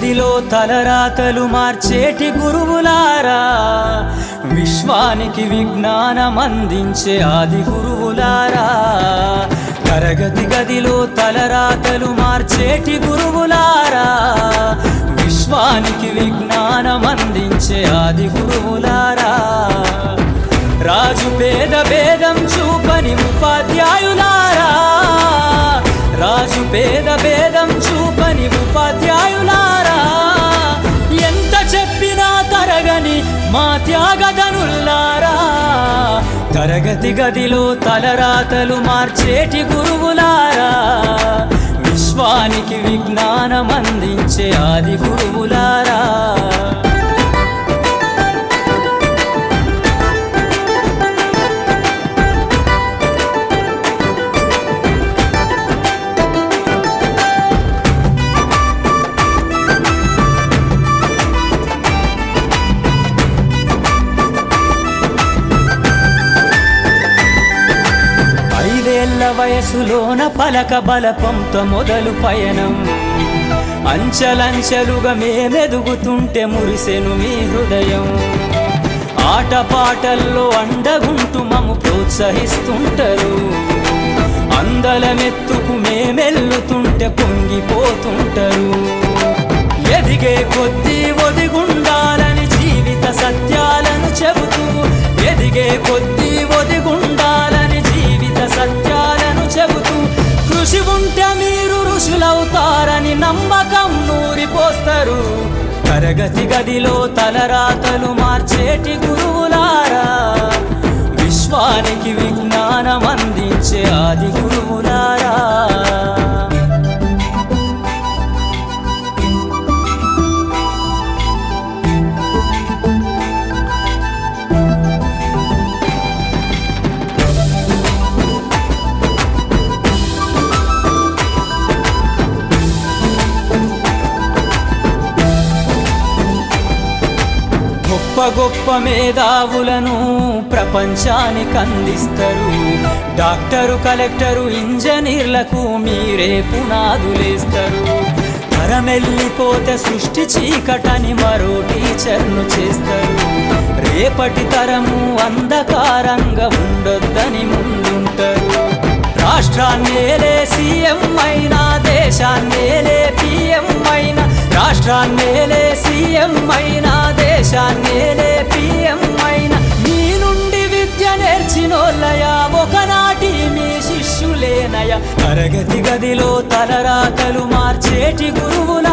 గదిలో తలరాతలు మార్చేటి గురువులారా, విశ్వానికి విజ్ఞానం అందించే ఆది గురువులారా. తరగతి గదిలో తలరాతలు మార్చేటి గురువులారా, విశ్వానికి విజ్ఞానం అందించే ఆది గురువులారా. రాజు పేద భేదం చూపని ఉపాధ్యాయులారా, రాజు పేద భేదం చూపని ఉపాధ్యాయులారా. ఎంత చెప్పినా తరగని మా త్యాగధనుల్లారా, తరగతి గదిలో తలరాతలు మార్చేటి గురువులారా, విశ్వానికి విజ్ఞానం అందించే ఆది గురువులారా. వయసులోన పలక బలపంతో మొదలు పయనం, అంచెలంచెలుగా మేమెదుగుతుంటే మురిసెను మీ హృదయం. ఆటపాటల్లో అండగుంటూ మమ్ము ప్రోత్సహిస్తుంటారు, అందలమెత్తుకు మేమెల్లుతుంటే పొంగిపోతుంటారు. ఎదిగే కొద్దీ ఒదిగుండాలని జీవిత సత్యాలను చెబుతూ, ఎదిగే కొద్దీ ఒదిగుండాలని జీవిత సత్యాలను చెబుతూ, కృషి ఉంటే మీరు ఋషులవుతారని నమ్మకం నూరిపోస్తారు. తరగతి గదిలో తలరాతలు మార్చేటి గురువులారా, విశ్వానికి విజ్ఞానం అందించే ఆది గురువులారా. గొప్ప గొప్ప మేధావులను ప్రపంచానికి అందిస్తారు. డాక్టరు, కలెక్టరు, ఇంజనీర్లకు మీరే పునాదులేస్తారు. తరమెల్లిపోతే సృష్టి చీకటని మరో టీచర్ను చేస్తారు. రేపటి తరము అంధకారంగా ఉండొద్దని ముందుంటారు. రాష్ట్రాన్నేలే సీఎం అయినా, దేశాన్నేలే పిఎం అయినా, రాష్ట్రాన్నేలే సీఎం అయినా, దేశాన్నేలే పిఎం అయినా, మీ నుండి విద్య నేర్చినోళ్ళయా, ఒకనాటి మీ శిష్యులేనయ. తరగతి గదిలో తలరాతలు మార్చేటి గురువుల